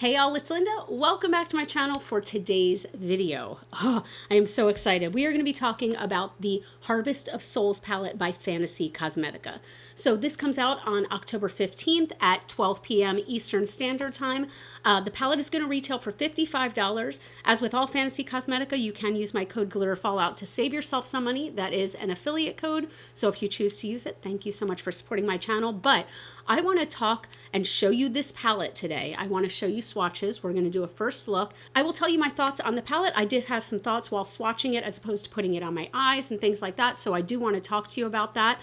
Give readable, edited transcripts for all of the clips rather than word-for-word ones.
Hey y'all, it's Linda. Welcome back to my channel for today's video. Oh, I am so excited. We are going to be talking about the Harvest of Souls palette by Fantasy Cosmetica. So this comes out on October 15th at 12 p.m. Eastern Standard Time. The palette is going to retail for $55. As with all Fantasy Cosmetica, you can use my code GLITTERFALLOUT to save yourself some money. That is an affiliate code. So if you choose to use it, thank you so much for supporting my channel. But I want to talk and show you this palette today. I want to show you swatches. We're going to do a first look. I will tell you my thoughts on the palette. I did have some thoughts while swatching it as opposed to putting it on my eyes and things like that. So I do want to talk to you about that.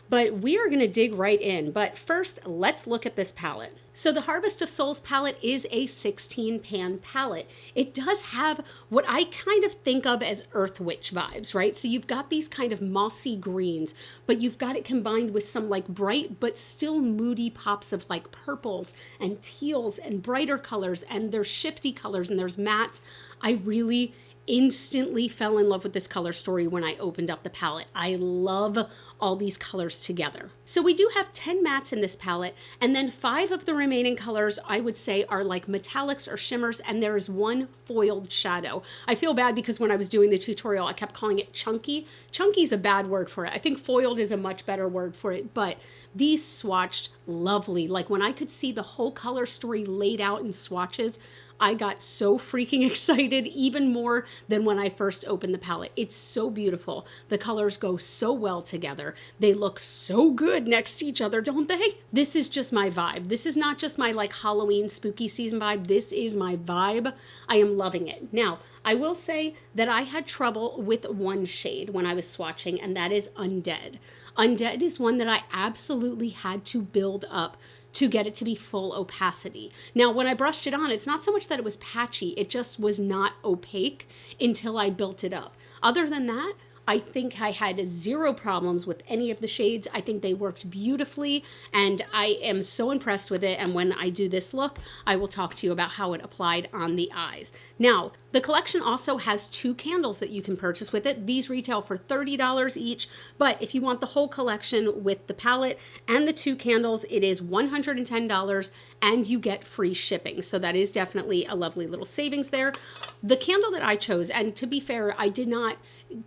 But we are going to dig right in. But first, let's look at this palette. So the Harvest of Souls palette is a 16 pan palette. It does have what I kind of think of as Earth Witch vibes, right? So you've got these kind of mossy greens, but you've got it combined with some like bright but still moody pops of like purples and teals and brighter colors, and there's shifty colors and there's mattes. I really instantly fell in love with this color story when I opened up the palette. I love all these colors together. So we do have 10 mattes in this palette, and then 5 of the remaining colors I would say are like metallics or shimmers, and there is one foiled shadow. I feel bad because when I was doing the tutorial I kept calling it chunky. Chunky's a bad word for it. I think foiled is a much better word for it, but these swatched lovely. Like when I could see the whole color story laid out in swatches, I got so freaking excited, even more than when I first opened the palette. It's so beautiful. The colors go so well together. They look so good next to each other, don't they? This is just my vibe. This is not just my like Halloween spooky season vibe. This is my vibe. I am loving it. Now, I will say that I had trouble with one shade when I was swatching, and that is Undead. Undead is one that I absolutely had to build up to get it to be full opacity. Now, when I brushed it on, it's not so much that it was patchy, it just was not opaque until I built it up. Other than that, I think I had zero problems with any of the shades. I think they worked beautifully, and I am so impressed with it. And when I do this look, I will talk to you about how it applied on the eyes. Now, the collection also has 2 candles that you can purchase with it. These retail for $30 each, but if you want the whole collection with the palette and the 2 candles, it is $110, and you get free shipping. So that is definitely a lovely little savings there. The candle that I chose, and to be fair, I did not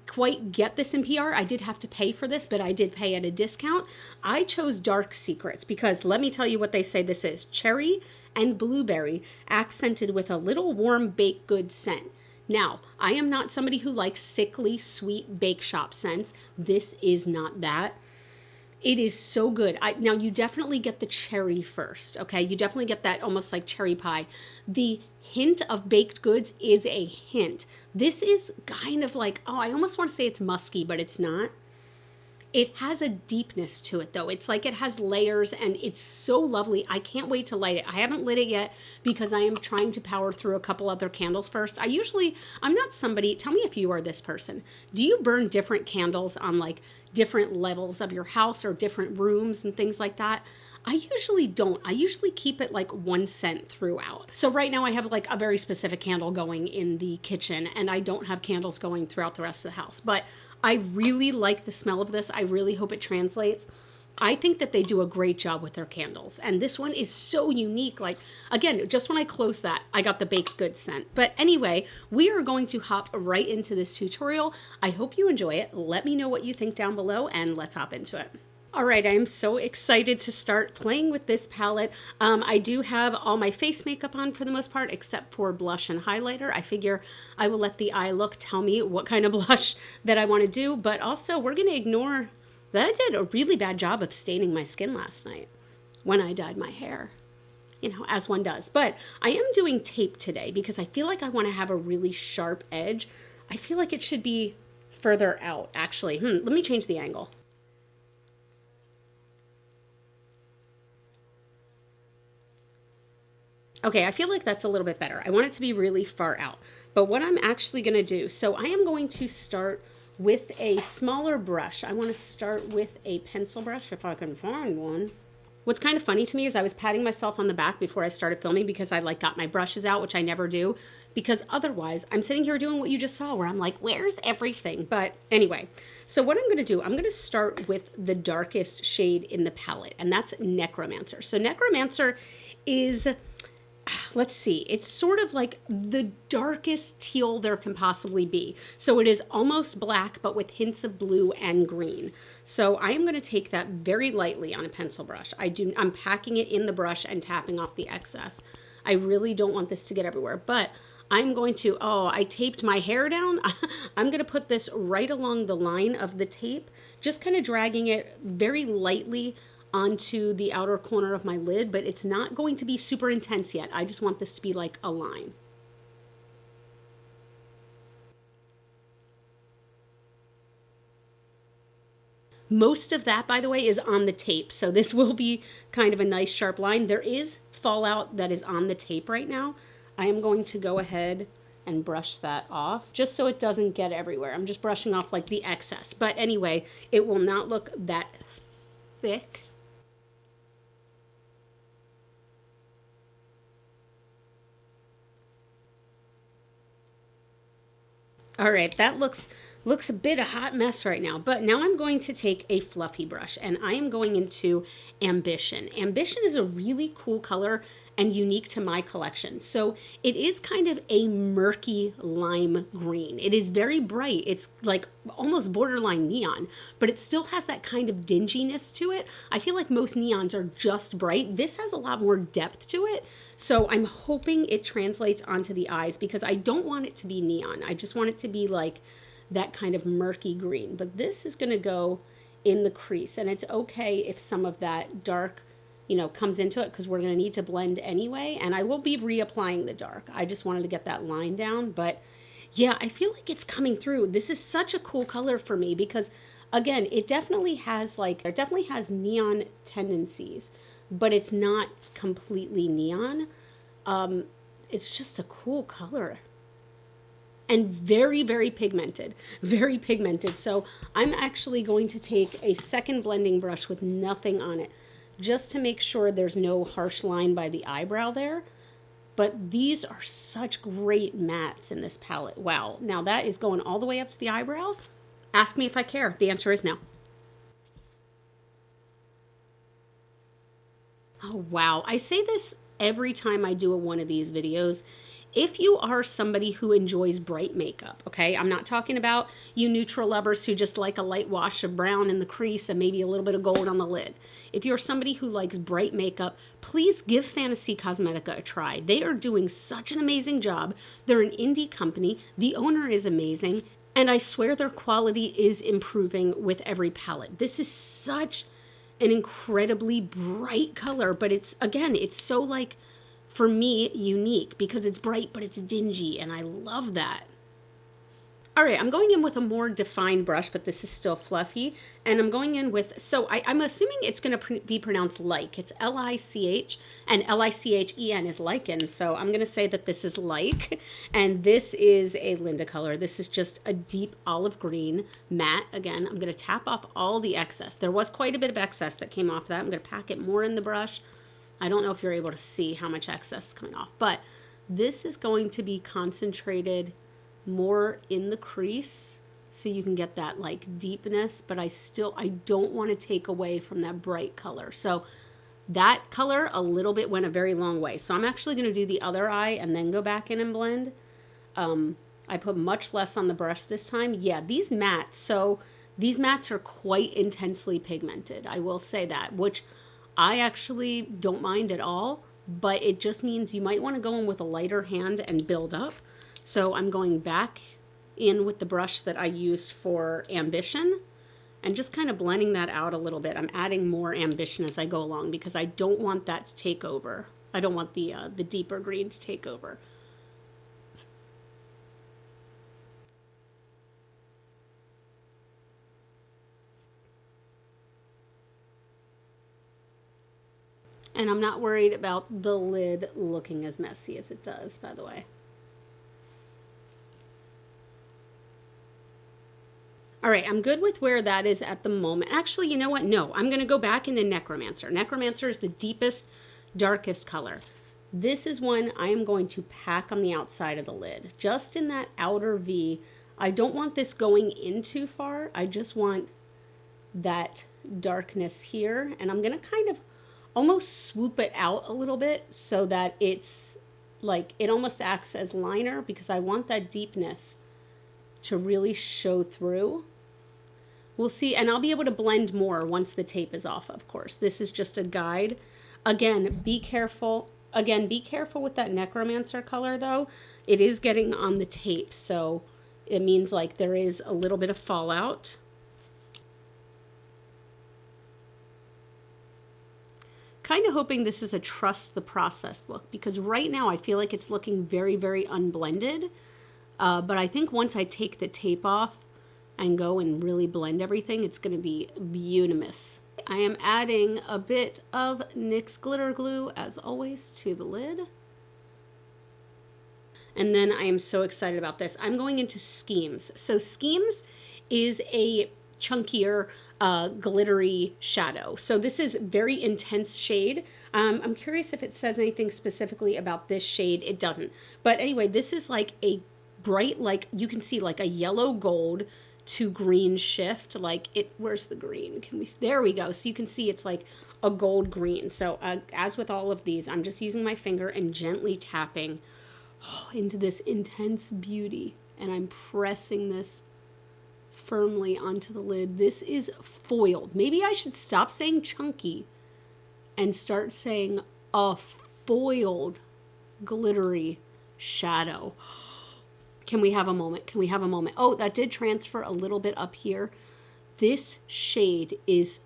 quite get this in PR. I did have to pay for this, but I did pay at a discount. I chose Dark Secrets because let me tell you what they say this is. Cherry and blueberry accented with a little warm baked good scent. Now, I am not somebody who likes sickly, sweet bake shop scents. This is not that. It is so good. Now, you definitely get the cherry first, okay? You definitely get that almost like cherry pie. The hint of baked goods is a hint. This is kind of like, oh, I almost want to say it's musky, but it's not. It has a deepness to it though. It's like it has layers, and it's so lovely. I can't wait to light it. I haven't lit it yet because I am trying to power through a couple other candles first. I'm not somebody, tell me if you are this person. Do you burn different candles on like different levels of your house or different rooms and things like that? I usually don't. I usually keep it like 1 scent throughout. So right now I have like a very specific candle going in the kitchen, and I don't have candles going throughout the rest of the house. But I really like the smell of this. I really hope it translates. I think that they do a great job with their candles. And this one is so unique. Like, again, just when I closed that, I got the baked goods scent. But anyway, we are going to hop right into this tutorial. I hope you enjoy it. Let me know what you think down below, and let's hop into it. All right, I am so excited to start playing with this palette. I do have all my face makeup on for the most part, except for blush and highlighter. I figure I will let the eye look tell me what kind of blush that I want to do, but also we're going to ignore that I did a really bad job of staining my skin last night when I dyed my hair, you know, as one does. But I am doing tape today because I feel like I want to have a really sharp edge. I feel like it should be further out, actually. Let me change the angle. Okay, I feel like that's a little bit better. I want it to be really far out. But what I'm actually going to do, so I am going to start with a smaller brush. I want to start with a pencil brush if I can find one. What's kind of funny to me is I was patting myself on the back before I started filming because I like got my brushes out, which I never do, because otherwise I'm sitting here doing what you just saw where I'm like, where's everything? But anyway, so what I'm going to do, I'm going to start with the darkest shade in the palette, and that's Necromancer. So Necromancer is let's see, it's sort of like the darkest teal there can possibly be. So it is almost black, but with hints of blue and green. So I am going to take that very lightly on a pencil brush. I'm packing it in the brush and tapping off the excess. I really don't want this to get everywhere, but I'm going to, oh, I taped my hair down. I'm going to put this right along the line of the tape, just kind of dragging it very lightly onto the outer corner of my lid, but it's not going to be super intense yet. I just want this to be like a line. Most of that, by the way, is on the tape, so this will be kind of a nice sharp line. There is fallout that is on the tape right now. I am going to go ahead and brush that off just so it doesn't get everywhere. I'm just brushing off like the excess, but anyway, it will not look that thick. All right, that looks a bit a hot mess right now, but now I'm going to take a fluffy brush and I am going into Ambition. Ambition is a really cool color and unique to my collection. So it is kind of a murky lime green. It is very bright. It's like almost borderline neon, but it still has that kind of dinginess to it. I feel like most neons are just bright. This has a lot more depth to it. So I'm hoping it translates onto the eyes because I don't want it to be neon. I just want it to be like that kind of murky green. But this is going to go in the crease, and it's okay if some of that dark, comes into it because we're going to need to blend anyway. And I will be reapplying the dark. I just wanted to get that line down. But yeah, I feel like it's coming through. This is such a cool color for me because, again, it definitely has neon tendencies, but it's not completely neon. It's just a cool color and very, very pigmented, very pigmented. So I'm actually going to take a second blending brush with nothing on it just to make sure there's no harsh line by the eyebrow there. But these are such great mattes in this palette. Wow. Now that is going all the way up to the eyebrow. Ask me if I care. The answer is no. Oh, wow. I say this every time I do one of these videos. If you are somebody who enjoys bright makeup, okay, I'm not talking about you neutral lovers who just like a light wash of brown in the crease and maybe a little bit of gold on the lid. If you're somebody who likes bright makeup, please give Fantasy Cosmetica a try. They are doing such an amazing job. They're an indie company. The owner is amazing. And I swear their quality is improving with every palette. This is such an incredibly bright color, but it's so like, for me, unique because it's bright, but it's dingy, and I love that. All right, I'm going in with a more defined brush, but this is still fluffy, and I'm going in with, so I'm assuming it's going to be pronounced like. It's L-I-C-H, and L-I-C-H-E-N is lichen, so I'm going to say that this is like, and this is a Linda color. This is just a deep olive green matte. Again, I'm going to tap off all the excess. There was quite a bit of excess that came off that. I'm going to pack it more in the brush. I don't know if you're able to see how much excess is coming off, but this is going to be concentrated more in the crease so you can get that like deepness, but I don't want to take away from that bright color. So that color a little bit went a very long way. So I'm actually going to do the other eye and then go back in and blend. I put much less on the brush this time. Yeah, these mattes are quite intensely pigmented. I will say that, which I actually don't mind at all, but it just means you might want to go in with a lighter hand and build up. So I'm going back in with the brush that I used for Ambition and just kind of blending that out a little bit. I'm adding more Ambition as I go along because I don't want that to take over. I don't want the deeper green to take over. And I'm not worried about the lid looking as messy as it does, by the way. All right, I'm good with where that is at the moment. Actually, you know what? No, I'm going to go back into Necromancer. Necromancer is the deepest, darkest color. This is one I am going to pack on the outside of the lid, just in that outer V. I don't want this going in too far. I just want that darkness here, and I'm going to kind of almost swoop it out a little bit so that it's like, it almost acts as liner because I want that deepness to really show through. We'll see, and I'll be able to blend more once the tape is off, of course. This is just a guide. Again, be careful. Again, be careful with that Necromancer color, though. It is getting on the tape, so it means like there is a little bit of fallout. Kind of hoping this is a trust the process look, because right now I feel like it's looking very, very unblended. But I think once I take the tape off and go and really blend everything, it's going to be beautimous. I am adding a bit of NYX glitter glue, as always, to the lid. And then I am so excited about this. I'm going into Schemes. So Schemes is a chunkier, glittery shadow. So this is very intense shade. I'm curious if it says anything specifically about this shade. It doesn't. But anyway, this is like a bright, like you can see like a yellow gold to green shift. Like it, where's the green? Can we, there we go. So you can see it's like a gold green. So as with all of these, I'm just using my finger and gently tapping into this intense beauty. And I'm pressing this firmly onto the lid. This is foiled. Maybe I should stop saying chunky and start saying a foiled glittery shadow. Can we have a moment? Can we have a moment? Oh, that did transfer a little bit up here. This shade is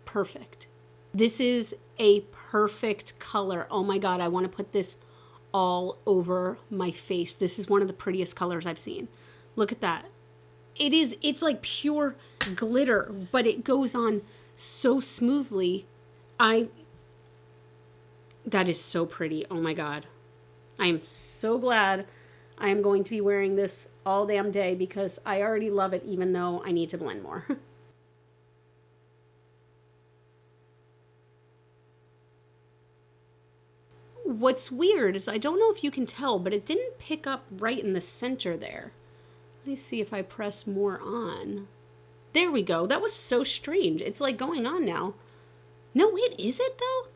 perfect. This is a perfect color. Oh my God, I want to put this all over my face. This is one of the prettiest colors I've seen. Look at that. It's like pure glitter, but it goes on so smoothly. That is so pretty. Oh my God. I am so glad I am going to be wearing this all damn day because I already love it, even though I need to blend more. What's weird is I don't know if you can tell, but it didn't pick up right in the center there. Let me see if I press more on. There we go. That was so strange. It's like going on now. No, wait, is it though?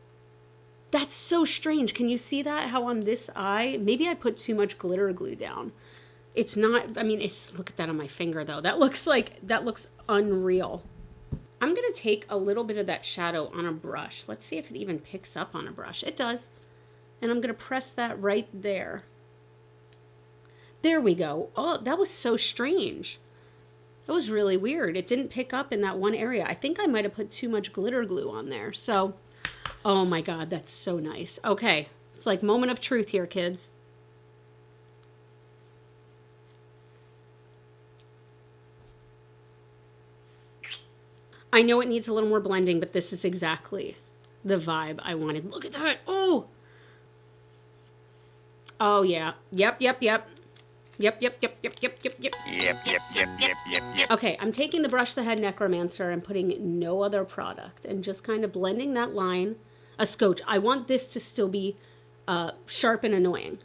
That's so strange. Can you see that? How on this eye, maybe I put too much glitter glue down. It's not, I mean, it's, look at that on my finger though. That looks unreal. I'm going to take a little bit of that shadow on a brush. Let's see if it even picks up on a brush. It does. And I'm going to press that right there. There we go. Oh, that was so strange. That was really weird. It didn't pick up in that one area. I think I might have put too much glitter glue on there. So, oh my God, that's so nice. Okay, it's like moment of truth here, kids. I know it needs a little more blending, but this is exactly the vibe I wanted. Look at that. Oh. Oh yeah. Yep. Okay, I'm taking the brush that had Necromancer and putting no other product and just kind of blending that line a scotch. I want this to still be sharp and annoying.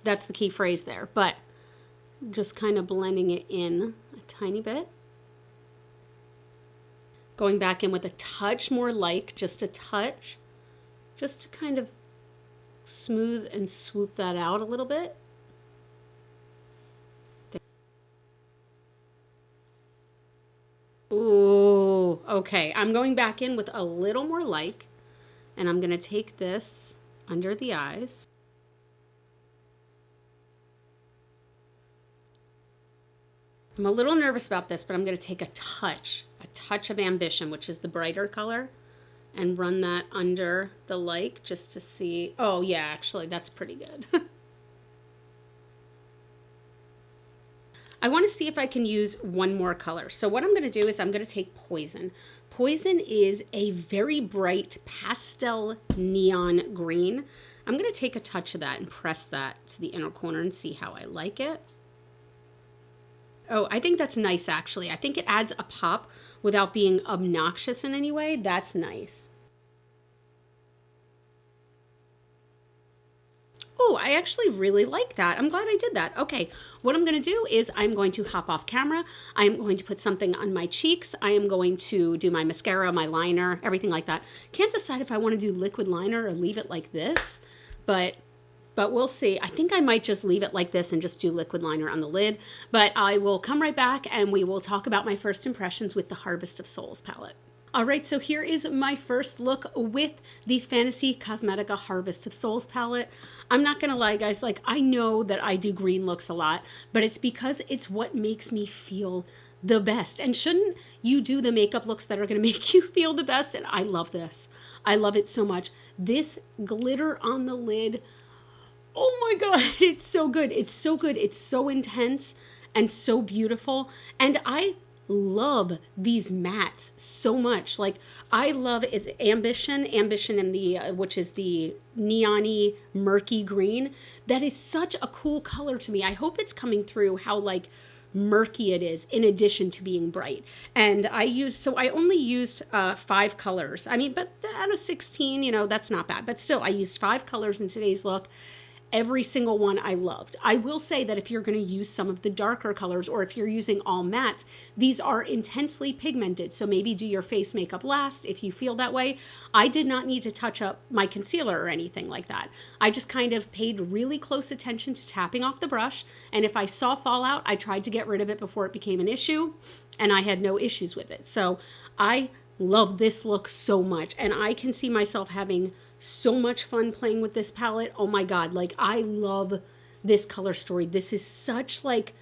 That's the key phrase there, but just kind of blending it in a tiny bit. Going back in with a touch more like, just a touch, just to kind of smooth and swoop that out a little bit. Ooh, okay. I'm going back in with a little more like, and I'm going to take this under the eyes. I'm a little nervous about this, but I'm going to take a touch of Ambition, which is the brighter color, and run that under the like just to see. Oh yeah, actually that's pretty good. I want to see if I can use one more color. So what I'm going to do is I'm going to take Poison. Poison is a very bright pastel neon green. I'm going to take a touch of that and press that to the inner corner and see how I like it. Oh, I think that's nice actually. I think it adds a pop without being obnoxious in any way. That's nice. Oh, I actually really like that. I'm glad I did that. Okay, what I'm going to do is I'm going to hop off camera. I'm going to put something on my cheeks. I am going to do my mascara, my liner, everything like that. Can't decide if I want to do liquid liner or leave it like this, but but we'll see. I think I might just leave it like this and just do liquid liner on the lid, but I will come right back and we will talk about my first impressions with the Harvest of Souls palette. All right, so here is my first look with the Fantasy Cosmetica Harvest of Souls palette. I'm not gonna lie, guys, like I know that I do green looks a lot, but it's because it's what makes me feel the best. And shouldn't you do the makeup looks that are gonna make you feel the best? And I love this. I love it so much. This glitter on the lid, oh my God, it's so good. It's so good. It's so intense and so beautiful. And I love these mattes so much. Like I love it's Ambition in the which is the neon-y murky green. That is such a cool color to me. I hope it's coming through how like murky it is in addition to being bright. And I only used 5 colors. I mean, but out of 16, you know, that's not bad, but still I used 5 colors in today's look. Every single one I loved. I will say that if you're going to use some of the darker colors or if you're using all mattes, these are intensely pigmented. So maybe do your face makeup last if you feel that way. I did not need to touch up my concealer or anything like that. I just kind of paid really close attention to tapping off the brush. And if I saw fallout, I tried to get rid of it before it became an issue. And I had no issues with it. So I love this look so much. And I can see myself having so much fun playing with this palette. Oh my God, like I love this color story. This is such like,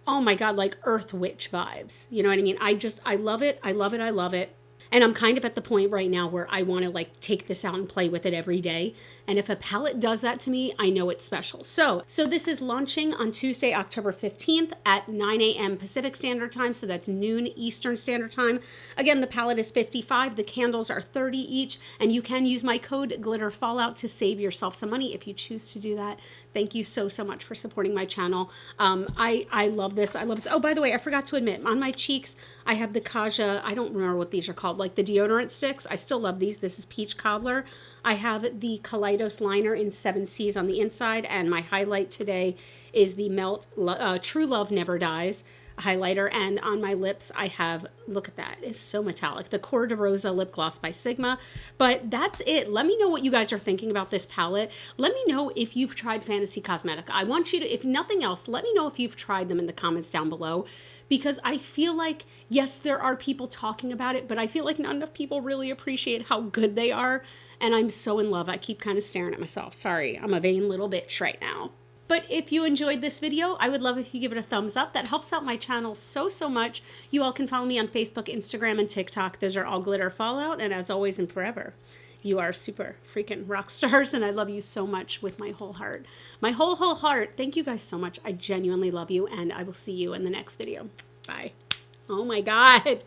oh my God, like Earth Witch vibes. You know what I mean? I love it. I love it. I love it. And I'm kind of at the point right now where I want to like take this out and play with it every day. And if a palette does that to me, I know it's special. So this is launching on Tuesday, October 15th at 9 a.m. Pacific Standard Time. So that's noon Eastern Standard Time. Again, the palette is $55. The candles are $30 each. And you can use my code GLITTERFALLOUT to save yourself some money if you choose to do that. Thank you so much for supporting my channel. I love this. I love this. Oh, by the way, I forgot to admit, on my cheeks, I have the Kaja, I don't remember what these are called, like the deodorant sticks. I still love these. This is Peach Cobbler. I have the Kaleidos liner in 7 C's on the inside, and my highlight today is the Melt True Love Never Dies highlighter. And on my lips, I have, look at that, it's so metallic, the Cor de Rosa lip gloss by Sigma. But that's it. Let me know what you guys are thinking about this palette. Let me know if you've tried Fantasy Cosmetica. I want you to, if nothing else, let me know if you've tried them in the comments down below. Because I feel like, yes, there are people talking about it, but I feel like not enough people really appreciate how good they are. And I'm so in love. I keep kind of staring at myself. Sorry, I'm a vain little bitch right now. But if you enjoyed this video, I would love if you give it a thumbs up. That helps out my channel so much. You all can follow me on Facebook, Instagram, and TikTok. Those are all Glitter Fallout. And as always and forever, you are super freaking rock stars. And I love you so much with my whole heart. My whole heart. Thank you guys so much. I genuinely love you. And I will see you in the next video. Bye. Oh my God.